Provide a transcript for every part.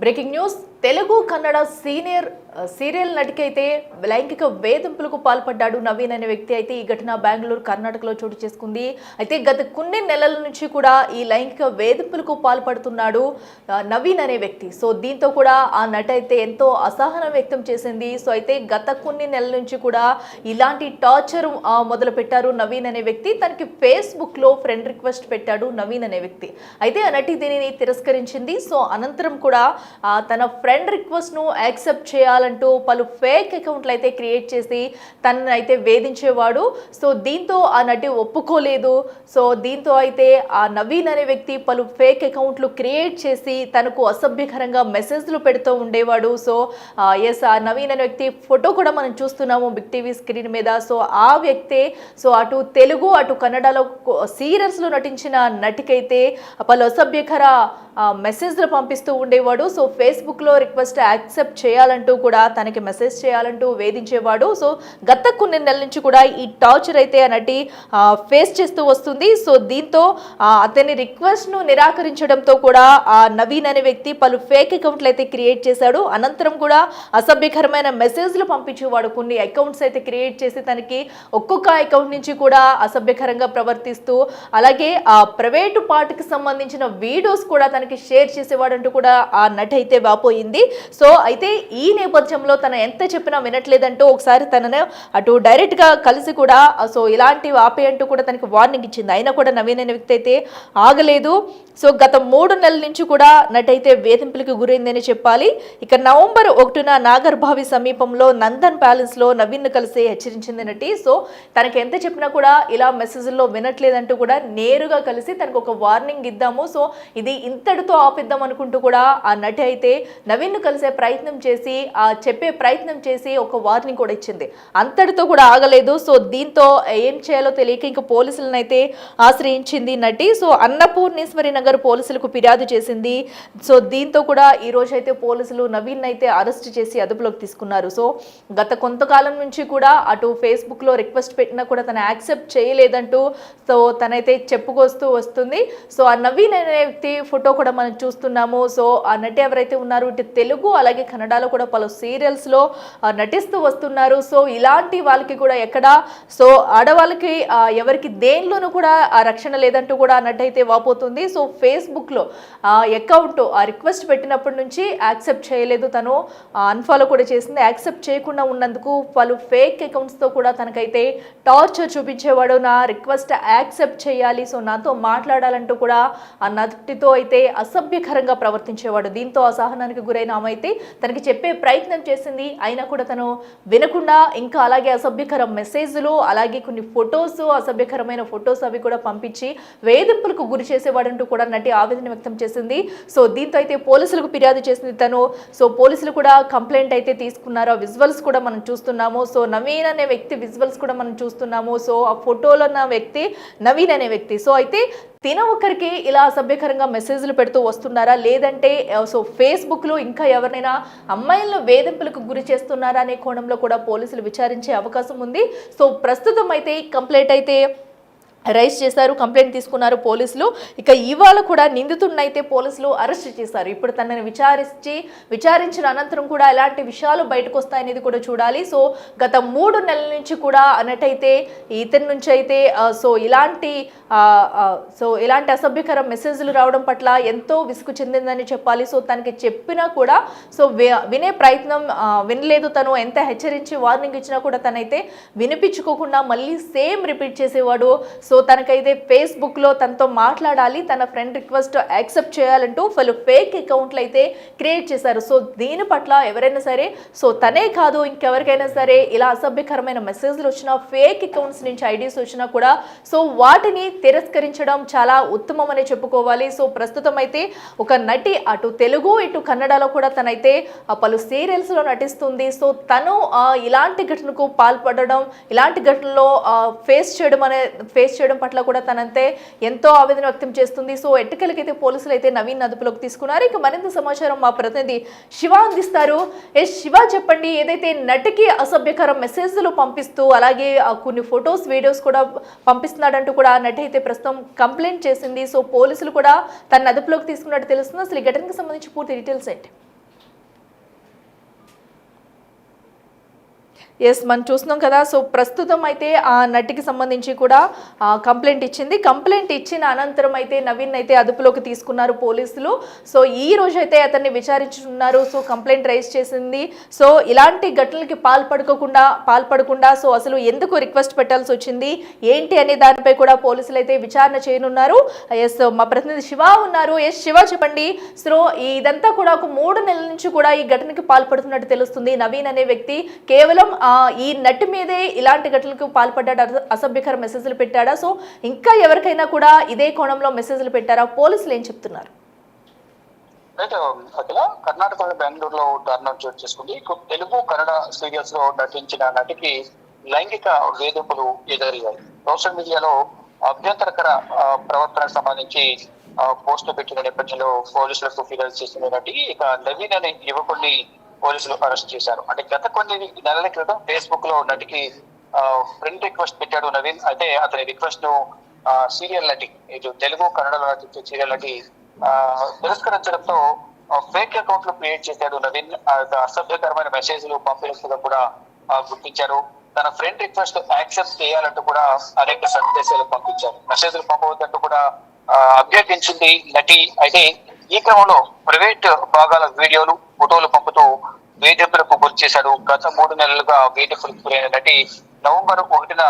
Breaking news Telugu Kannada serial నటికైతే లైంగిక వేధింపులకు పాల్పడ్డాడు నవీన్ అనే వ్యక్తి. అయితే ఈ ఘటన బెంగళూరు కర్ణాటకలో చోటు చేసుకుంది. అయితే గత కొన్ని నెలల నుంచి కూడా ఈ లైంగిక వేధింపులకు పాల్పడుతున్నాడు నవీన్ అనే వ్యక్తి. సో దీంతో కూడా ఆ నటి అయితే ఎంతో అసహనం వ్యక్తం చేసింది. సో అయితే గత కొన్ని నెలల నుంచి కూడా ఇలాంటి టార్చర్ మొదలు పెట్టారు నవీన్ అనే వ్యక్తి. తనకి ఫేస్బుక్ లో ఫ్రెండ్ రిక్వెస్ట్ పెట్టాడు నవీన్ అనే వ్యక్తి. అయితే ఆ నటి దీనిని తిరస్కరించింది. సో అనంతరం కూడా తన ఫ్రెండ్ రిక్వెస్ట్ ను యాక్సెప్ట్ చేయాలంటూ పలు ఫేక్ అకౌంట్లు అయితే క్రియేట్ చేసి తనను అయితే వేధించేవాడు. సో దీంతో ఆ నటి ఒప్పుకోలేదు. సో దీంతో అయితే ఆ నవీన్ అనే వ్యక్తి పలు ఫేక్ అకౌంట్లు క్రియేట్ చేసి తనకు అసభ్యకరంగా మెసేజ్లు పెడుతూ ఉండేవాడు. సో ఎస్, ఆ నవీన్ అనే వ్యక్తి ఫోటో కూడా మనం చూస్తున్నాము బిగ్ టీవీ స్క్రీన్ మీద. సో ఆ వ్యక్తే సో అటు తెలుగు అటు కన్నడలో సీరియల్స్లో నటించిన నటికైతే పలు అసభ్యకర మెసేజ్లు పంపిస్తూ ఉండేవాడు. సో ఫేస్బుక్లో రిక్వెస్ట్ యాక్సెప్ట్ చేయాలంటూ కూడా తనకి మెసేజ్ చేయాలంటూ వేధించేవాడు. సో గత కొన్ని నెలల నుంచి కూడా ఈ టార్చర్ అయితే ఆ నటి ఫేస్ చేస్తూ వస్తుంది. సో దీంతో అతని రిక్వెస్ట్ను నిరాకరించడంతో కూడా ఆ నవీన్ అనే వ్యక్తి పలు ఫేక్ అకౌంట్లు అయితే క్రియేట్ చేశాడు. అనంతరం కూడా అసభ్యకరమైన మెసేజ్లు పంపించేవాడు. కొన్ని అకౌంట్స్ అయితే క్రియేట్ చేసి తనకి ఒక్కొక్క అకౌంట్ నుంచి కూడా అసభ్యకరంగా ప్రవర్తిస్తూ అలాగే ఆ ప్రైవేటు పార్ట్కి సంబంధించిన వీడియోస్ కూడా తనకి షేర్ చేసేవాడంటూ కూడా ఆ నటి అయితే వాపోయింది. సో అయితే ఈ నేపథ్యంలో తన ఎంత చెప్పినా వినట్లేదంటూ ఒకసారి తనను అటు డైరెక్ట్ గా కలిసి కూడా సో ఇలాంటి ఆపే అంటూ కూడా తనకి వార్నింగ్ ఇచ్చింది. అయినా కూడా నవీన్ అనే వ్యక్తి అయితే ఆగలేదు. సో గత 3 నెలల నుంచి కూడా నటి అయితే వేధింపులకు గురైందని చెప్పాలి. ఇక నవంబర్ 1న నాగర్భావి సమీపంలో నందన్ ప్యాలెస్ లో నవీన్ కలిసి హెచ్చరించింది నటి. సో తనకి ఎంత చెప్పినా కూడా ఇలా మెసేజ్లో వినట్లేదంటూ కూడా నేరుగా కలిసి తనకు ఒక వార్నింగ్ ఇద్దాము, సో ఇది ఇంతటితో ఆపిద్దాం అనుకుంటూ కూడా ఆ నటి అయితే నవీన్ను కలిసే ప్రయత్నం చేసి చెప్పే ప్రయత్నం చేసి ఒక వార్నింగ్ కూడా ఇచ్చింది. అంతటితో కూడా ఆగలేదు. సో దీంతో ఏం చేయాలో తెలియక ఇంకా పోలీసులను అయితే ఆశ్రయించింది నటి. సో అన్నపూర్ణేశ్వరి నగర్ పోలీసులకు ఫిర్యాదు చేసింది. సో దీంతో కూడా ఈ రోజు అయితే పోలీసులు నవీన్ అయితే అరెస్ట్ చేసి అదుపులోకి తీసుకున్నారు. సో గత కొంతకాలం నుంచి కూడా అటు ఫేస్బుక్ లో రిక్వెస్ట్ పెట్టినా కూడా తను యాక్సెప్ట్ చేయలేదంటూ సో తనైతే చెప్పుకొస్తూ వస్తుంది. సో ఆ నవీన్ అనే వ్యక్తి ఫోటో కూడా మనం చూస్తున్నాము. సో ఆ నటి ఎవరైతే ఉన్నారు ఇటు తెలుగు అలాగే కన్నడలో కూడా పలు సీరియల్స్ లో నటిస్తూ వస్తున్నారు. సో ఇలాంటి వాళ్ళకి కూడా ఎక్కడ సో ఆడవాళ్ళకి ఎవరికి దేనిలోనూ కూడా ఆ రక్షణ లేదంటూ కూడా నటి అయితే వాపోతుంది. సో ఫేస్బుక్ లో అకౌంట్ ఆ రిక్వెస్ట్ పెట్టినప్పటి నుంచి యాక్సెప్ట్ చేయలేదు, తను అన్ఫాలో కూడా చేసింది. యాక్సెప్ట్ చేయకుండా ఉన్నందుకు పలు ఫేక్ అకౌంట్స్ తో కూడా తనకైతే టార్చర్ చూపించేవాడు. నా రిక్వెస్ట్ యాక్సెప్ట్ చేయాలి, సో నాతో మాట్లాడాలంటూ కూడా ఆ నటితో అయితే అసభ్యకరంగా ప్రవర్తించేవాడు. దీంతో అసహనానికి గురైన ఆమె అయితే తనకి చెప్పే ప్రయత్నం చేసింది. అయినా కూడా తను వినకుండా ఇంకా అలాగే అసభ్యకర మెసేజ్లు అలాగే కొన్ని ఫొటోస్ అసభ్యకరమైన ఫొటోస్ అవి కూడా పంపించి వేధింపులకు గురి చేసేవాడంటూ కూడా నటి ఆవేదన వ్యక్తం చేసింది. సో దీంతో అయితే పోలీసులకు ఫిర్యాదు చేసింది తను. సో పోలీసులు కూడా కంప్లైంట్ అయితే తీసుకున్నారు. ఆ విజువల్స్ కూడా మనం చూస్తున్నాము. సో నవీన్ అనే వ్యక్తి విజువల్స్ కూడా మనం చూస్తున్నాము. సో ఆ ఫోటోలో ఉన్న వ్యక్తి నవీన్ అనే వ్యక్తి. సో అయితే తిన ఒక్కరికి ఇలా అసభ్యకరంగా మెసేజ్లు పెడుతూ వస్తున్నారా, లేదంటే సో ఫేస్బుక్లో ఇంకా ఎవరినైనా అమ్మాయిలను వేధింపులకు గురి చేస్తున్నారా అనే కోణంలో కూడా పోలీసులు విచారించే అవకాశం ఉంది. సో ప్రస్తుతం అయితే కంప్లైంట్ అయితే రైజ్ చేశారు, కంప్లైంట్ తీసుకున్నారు పోలీసులు. ఇక ఇవాళ కూడా నిందితుడినైతే పోలీసులు అరెస్ట్ చేశారు. ఇప్పుడు తనని విచారించిన అనంతరం కూడా ఎలాంటి విషయాలు బయటకు వస్తాయనేది కూడా చూడాలి. సో గత 3 నెలల నుంచి కూడా అన్నట్టయితే ఇతని నుంచి అయితే సో ఇలాంటి అసభ్యకర మెసేజ్లు రావడం పట్ల ఎంతో విసుగు చెందిందని చెప్పాలి. సో తనకి చెప్పినా కూడా సో వినే ప్రయత్నం వినలేదు. తను ఎంత హెచ్చరించి వార్నింగ్ ఇచ్చినా కూడా తనైతే వినిపించుకోకుండా మళ్ళీ సేమ్ రిపీట్ చేసేవాడు. సో తనకైతే ఫేస్బుక్లో తనతో మాట్లాడాలి, తన ఫ్రెండ్ రిక్వెస్ట్ యాక్సెప్ట్ చేయాలంటూ పలు ఫేక్ అకౌంట్లు అయితే క్రియేట్ చేశారు. సో దీని పట్ల ఎవరైనా సరే సో తనే కాదు ఇంకెవరికైనా సరే ఇలా అసభ్యకరమైన మెసేజ్లు వచ్చినా ఫేక్ అకౌంట్స్ నుంచి ఐడీస్ వచ్చినా కూడా సో వాటిని తిరస్కరించడం చాలా ఉత్తమం అని చెప్పుకోవాలి. సో ప్రస్తుతం అయితే ఒక నటి అటు తెలుగు ఇటు కన్నడలో కూడా తనైతే పలు సీరియల్స్లో నటిస్తుంది. సో తను ఇలాంటి ఘటనకు పాల్పడడం ఇలాంటి ఘటనలో ఫేస్ చేయడం పట్ల కూడా తనంతే ఎంతో ఆవేదన వ్యక్తం చేస్తుంది. సో ఎట్టకేలకైతే పోలీసులు అయితే నవీన్ అదుపులోకి తీసుకున్నారు. ఇక మరింత సమాచారం మా ప్రతినిధి శివ అందిస్తారు. శివ చెప్పండి, ఏదైతే నటికి అసభ్యకర మెసేజ్లు పంపిస్తూ అలాగే కొన్ని ఫొటోస్ వీడియోస్ కూడా పంపిస్తున్నాడంటూ కూడా నటి అయితే ప్రస్తుతం కంప్లైంట్ చేసింది. సో పోలీసులు కూడా తన అదుపులోకి తీసుకున్నట్టు తెలుస్తుంది. అసలు ఈ ఘటనకు సంబంధించి పూర్తి డీటెయిల్స్ ఏంటి? ఎస్ మనం చూస్తున్నాం కదా. సో ప్రస్తుతం అయితే ఆ నటికి సంబంధించి కూడా కంప్లైంట్ ఇచ్చింది. కంప్లైంట్ ఇచ్చిన అనంతరం అయితే నవీన్ అయితే అదుపులోకి తీసుకున్నారు పోలీసులు. సో ఈ రోజు అయితే అతన్ని విచారించున్నారు. సో కంప్లైంట్ రైజ్ చేసింది. సో ఇలాంటి ఘటనలకి పాల్పడకుండా సో అసలు ఎందుకు రిక్వెస్ట్ పెట్టాల్సి వచ్చింది ఏంటి అనే దానిపై కూడా పోలీసులు అయితే విచారణ చేయనున్నారు. ఎస్ మా ప్రతినిధి శివ ఉన్నారు. ఎస్ శివ చెప్పండి. సో ఇదంతా కూడా ఒక 3 నెలల నుంచి కూడా ఈ ఘటనకి పాల్పడుతున్నట్టు తెలుస్తుంది. నవీన్ అనే వ్యక్తి కేవలం ఈ నటి మీదే ఇలాంటి ఘటనలకు పాల్పడ్డాడు, అసభ్యకర మెసేజ్లు పెట్టాడా, సో ఇంకా ఎవరికైనా కూడా ఇదే కోణంలో మెసేజ్లు పెట్టారా, పోలీసులు ఏం చెప్తున్నారు? అఖిల, కర్ణాటకలో బెంగళూరులో దారుణం చోటు చేసుకుంది. తెలుగు కన్నడ సీరియల్స్ లో నటించిన నటికి లైంగిక వేధింపులు ఎదురయ్యాయి. సోషల్ మీడియాలో అభ్యంతరకర ప్రవర్తనకు సంబంధించి పోస్టులు పెట్టిన నేపథ్యంలో పోలీసులకు ఫిర్యాదు చేసిన నటి ఇక నవీన్ అనే యువకుడిని పోలీసులు అరెస్ట్ చేశారు. అంటే గత కొన్ని నెలల క్రితం ఫేస్బుక్ లో నటికి ఫ్రెండ్ రిక్వెస్ట్ పెట్టాడు నవీన్. అయితే అతని రిక్వెస్ట్ ను సీరియల్ నటి, ఇటు తెలుగు కన్నడలో నటించే సీరియల్ నటి తిరస్కరించడంతో ఫేక్ అకౌంట్లు క్రియేట్ చేశాడు నవీన్. అసభ్యకరమైన మెసేజ్లు పంపినట్టుగా కూడా గుర్తించారు. తన ఫ్రెండ్ రిక్వెస్ట్ యాక్సెప్ట్ చేయాలంటూ కూడా అనేక సందేశాలు పంపించారు. మెసేజ్లు పంపవద్దంటూ కూడా అభ్యర్థించింది నటి. అయితే ఈ క్రమంలో ప్రైవేట్ భాగాల వీడియోలు, ఫోటోలు పంపుతూ వేధింపులకు గురి చేశాడు. గత 3 నెలలుగా వేధింపులకు గురైన నటి నవంబర్ 1న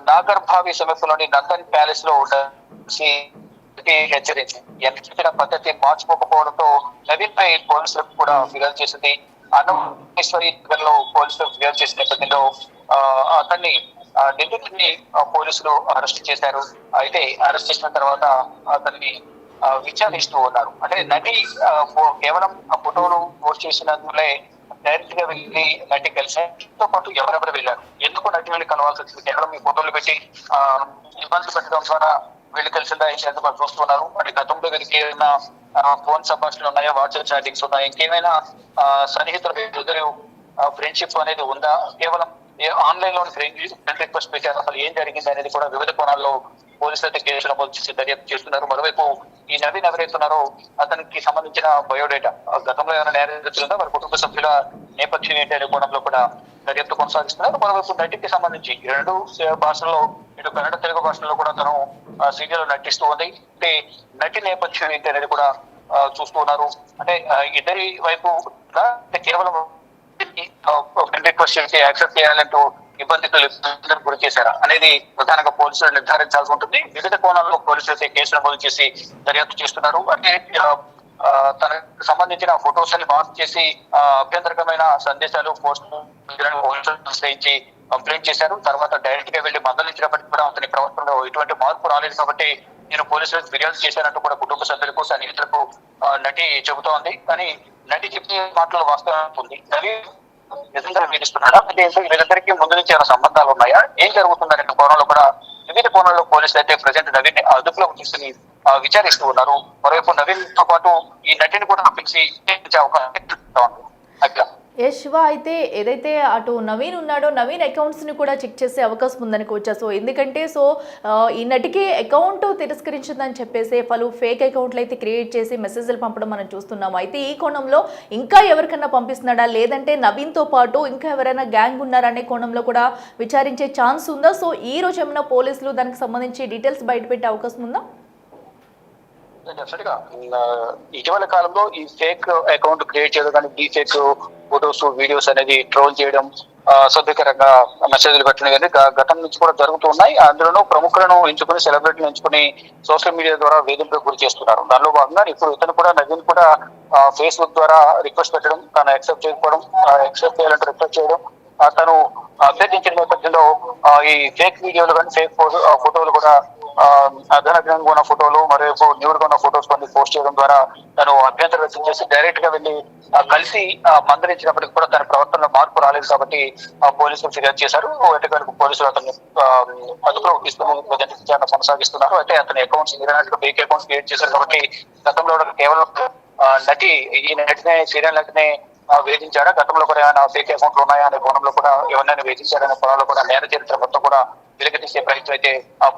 నాగర్భావి సమీపంలోని నందన్ ప్యాలెస్ లో హెచ్చరించింది. చెప్పిన పద్ధతి మార్చుకోకపోవడంతో నవీన్ పై పోలీసులకు కూడా ఫిర్యాదు చేసింది. అన్నమేశ్వరి నగర్లో పోలీసులు ఫిర్యాదు చేసిన నేపథ్యంలో అతన్ని నిందితుడిని పోలీసులు అరెస్ట్ చేశారు. అయితే అరెస్ట్ చేసిన తర్వాత అతన్ని విచారిస్తూ ఉన్నారు. అంటే నటి కేవలం ఆ ఫోటోలు పోస్ట్ చేసినందులే డైరెక్ట్ గా వెళ్ళి నటి కలిసితో పాటు ఎవరెవరు వెళ్ళారు, ఎందుకు నటి వెళ్ళి కలవాల్సి వచ్చింది, కేవలం ఈ ఫోటోలు పెట్టి ఇబ్బంది పెట్టడం ద్వారా వెళ్ళి కలిసిందా ఎందుకు చూస్తున్నారు. అంటే గతంలో వీరికి ఏమైనా ఫోన్ సంభాషణలు ఉన్నాయా, వాట్సాప్ చాటింగ్స్ ఉన్నాయా, ఇంకేమైనా సన్నిహితులు ఇద్దరు ఫ్రెండ్షిప్ అనేది ఉందా, కేవలం ఆన్లైన్ లో ఫ్రెండ్ రిక్వెస్ట్ పెట్టారు, అసలు ఏం జరిగింది అనేది కూడా వివిధ కోణాల్లో పోలీసులు అయితే కేసులు నమోదు చేసి దర్యాప్తు చేస్తున్నారు. మరోవైపు ఈ నవీన్ ఎవరైతున్నారో అతనికి సంబంధించిన బయోడేటా, గతంలో ఏమైనా నేరస్తులుందా, వారి కుటుంబ సభ్యుల నేపథ్యం ఏంటి అనే కోణంలో కూడా దర్యాప్తు కొనసాగిస్తున్నారు. మరోవైపు నటికి సంబంధించి 2 భాషల్లో, ఇటు కన్నడ తెలుగు భాషల్లో కూడా తను సీరియల్ నటిస్తూ ఉంది. అంటే నటి నేపథ్యం ఏంటి అనేది కూడా చూస్తూ ఉన్నారు. అంటే ఇద్దరి వైపు కేవలం రిక్వెస్ట్ చేసి యాక్సెప్ట్ చేయాలంటూ ఇబ్బందితులు గురి చేశారా అనేది ప్రధానంగా పోలీసులు నిర్ధారించాల్సి ఉంటుంది. వివిధ కోణాల్లో పోలీసులు కేసు నమోదు చేసి దర్యాప్తు చేస్తున్నారు. అంటే తనకు సంబంధించిన ఫొటోస్ అని మార్క్ చేసి అభ్యంతరకమైన సందేశాలు పోస్టులు ఆశ్రయించి కంప్లైంట్ చేశారు. తర్వాత డైరెక్ట్ గా వెళ్లి మందలించినప్పటికీ కూడా అతని ప్రవర్తనలో ఎటువంటి మార్పు రాలేదు. కాబట్టి నేను పోలీసులకు ఫిర్యాదు చేశానంటూ కూడా కుటుంబ సభ్యులకు, సన్నిహితులకు నటి చెబుతోంది. కానీ నటి చెప్పే మాటలు వాస్తవం ఉంది. నవీ నిజంగా వేధిస్తున్నాడా, అంటే వీళ్ళిద్దరికి ముందు నుంచి ఏమైనా సంబంధాలు ఉన్నాయా, ఏం జరుగుతుందనే కోణంలో కూడా వివిధ కోణంలో పోలీసులు అయితే ప్రజెంట్ నవీన్ అదుపులోకి తీసుకుని విచారిస్తూ ఉన్నారు. మరోవైపు నవీన్ తో పాటు ఈ నటిని కూడా పిలిచి అవకాశం. శివ, అయితే ఏదైతే అటు నవీన్ ఉన్నాడో నవీన్ అకౌంట్స్ని కూడా చెక్ చేసే అవకాశం ఉందనుకోవచ్చా? సో ఎందుకంటే ఈ నటికి అకౌంట్ తిరస్కరించిందని చెప్పేసి పలు ఫేక్ అకౌంట్లు అయితే క్రియేట్ చేసి మెసేజ్లు పంపడం మనం చూస్తున్నాము. అయితే ఈ కోణంలో ఇంకా ఎవరికైనా పంపిస్తున్నాడా, లేదంటే నవీన్తో పాటు ఇంకా ఎవరైనా గ్యాంగ్ ఉన్నారా అనే కోణంలో కూడా విచారించే ఛాన్స్ ఉందా? సో ఈ రోజు ఏమైనా పోలీసులు దానికి సంబంధించి డీటెయిల్స్ బయటపెట్టే అవకాశం ఉందా? డెఫినెట్ గా ఇటీవల కాలంలో ఈ ఫేక్ అకౌంట్ క్రియేట్ చేయడం కానీ, డీ ఫేక్ ఫొటోస్, వీడియోస్ అనేది ట్రోల్ చేయడం, అసభ్యకరంగా మెసేజ్లు పెట్టడం కానీ గతం నుంచి కూడా జరుగుతూ ఉన్నాయి. అందులోనూ ప్రముఖులను ఎంచుకుని, సెలబ్రిటీలను ఎంచుకుని సోషల్ మీడియా ద్వారా వేధింపులకు గురి చేస్తున్నారు. దానిలో భాగంగా ఇప్పుడు ఇతను కూడా, నవీన్ కూడా ఫేస్బుక్ ద్వారా రిక్వెస్ట్ పెట్టడం, తను యాక్సెప్ట్ చేయకపోవడం, యాక్సెప్ట్ చేయాలంటే రిక్వెస్ట్ చేయడం, తను అభ్యర్థించిన నేపథ్యంలో ఈ ఫేక్ వీడియోలు కానీ, ఫేక్ ఫోటోలు కూడా అధనగ్నంగా ఉన్న ఫోటోలు, మరోవైపు న్యూడ్గా ఉన్న ఫొటోస్ కొన్ని పోస్ట్ చేయడం ద్వారా తను అభ్యంతరం వ్యక్తం చేసి డైరెక్ట్ గా వెళ్ళి కలిసి మందలించినప్పటికీ కూడా తన ప్రవర్తనలో మార్పు రాలేదు. కాబట్టి పోలీసులు ఫిర్యాదు చేశారు. ఎటుకలకు పోలీసులు అతన్ని అదుపులో తీసుకుని విచారణ కొనసాగిస్తున్నారు. అయితే అతని అకౌంట్స్ ఫేక్ అకౌంట్స్ క్రియేట్ చేశారు. కాబట్టి గతంలో కేవలం నటి, ఈ నటినే, సీరియల్ నటినే వేధించాడా, గతంలో కూడా ఏమైనా ఫేక్ అకౌంట్లు ఉన్నాయా అనే కోణంలో కూడా ఎవరైనా వేధించారనే కోణంలో కూడా నేర చరిత్ర మొత్తం కూడా వెలికి తీసే ప్రయత్నం అయితే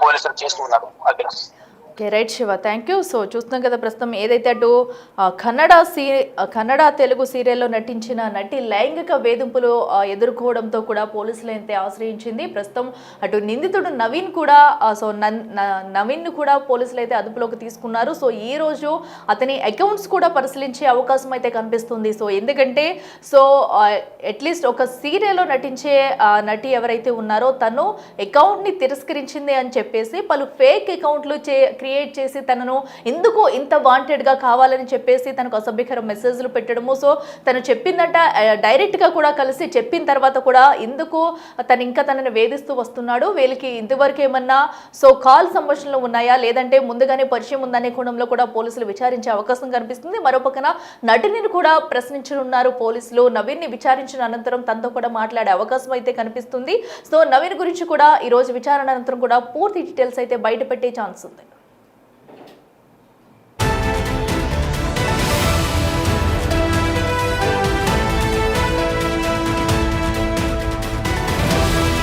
పోలీసులు చేస్తూ ఉన్నారు. Okay, right Shiva, thank you. So చూస్తున్నాం కదా ప్రస్తుతం ఏదైతే అటు కన్నడ తెలుగు సీరియల్లో నటించిన నటి లైంగిక వేధింపులు ఎదుర్కోవడంతో కూడా పోలీసులు అయితే ఆశ్రయించింది. ప్రస్తుతం అటు నిందితుడు నవీన్ కూడా నవీన్ కూడా పోలీసులు అయితే అదుపులోకి తీసుకున్నారు. సో ఈ రోజు అతని అకౌంట్స్ కూడా పరిశీలించే అవకాశం అయితే కనిపిస్తుంది. సో ఎందుకంటే అట్లీస్ట్ ఒక సీరియల్లో నటించే నటి ఎవరైతే ఉన్నారో తను అకౌంట్ని తిరస్కరించింది అని చెప్పేసి పలు ఫేక్ అకౌంట్లు క్రియేట్ చేసి తనను ఎందుకు ఇంత వాంటెడ్గా కావాలని చెప్పేసి తనకు అసభ్యకర మెసేజ్లు పెట్టడము. సో తను చెప్పిందంట డైరెక్ట్గా కూడా కలిసి చెప్పిన తర్వాత కూడా ఎందుకు తనని వేధిస్తూ వస్తున్నాడు, వీళ్ళకి ఇంతవరకు ఏమన్నా కాల్ సంభాషణలు ఉన్నాయా లేదంటే ముందుగానే పరిచయం ఉందనే కోణంలో కూడా పోలీసులు విచారించే అవకాశం కనిపిస్తుంది. మరోపక్కన నటిని కూడా ప్రశ్నించనున్నారు పోలీసులు. నవీన్ని విచారించిన అనంతరం తనతో కూడా మాట్లాడే అవకాశం అయితే కనిపిస్తుంది. సో నవీన్ గురించి కూడా ఈ రోజు విచారణ అనంతరం కూడా పూర్తి డీటెయిల్స్ అయితే బయటపెట్టే ఛాన్స్ ఉంది.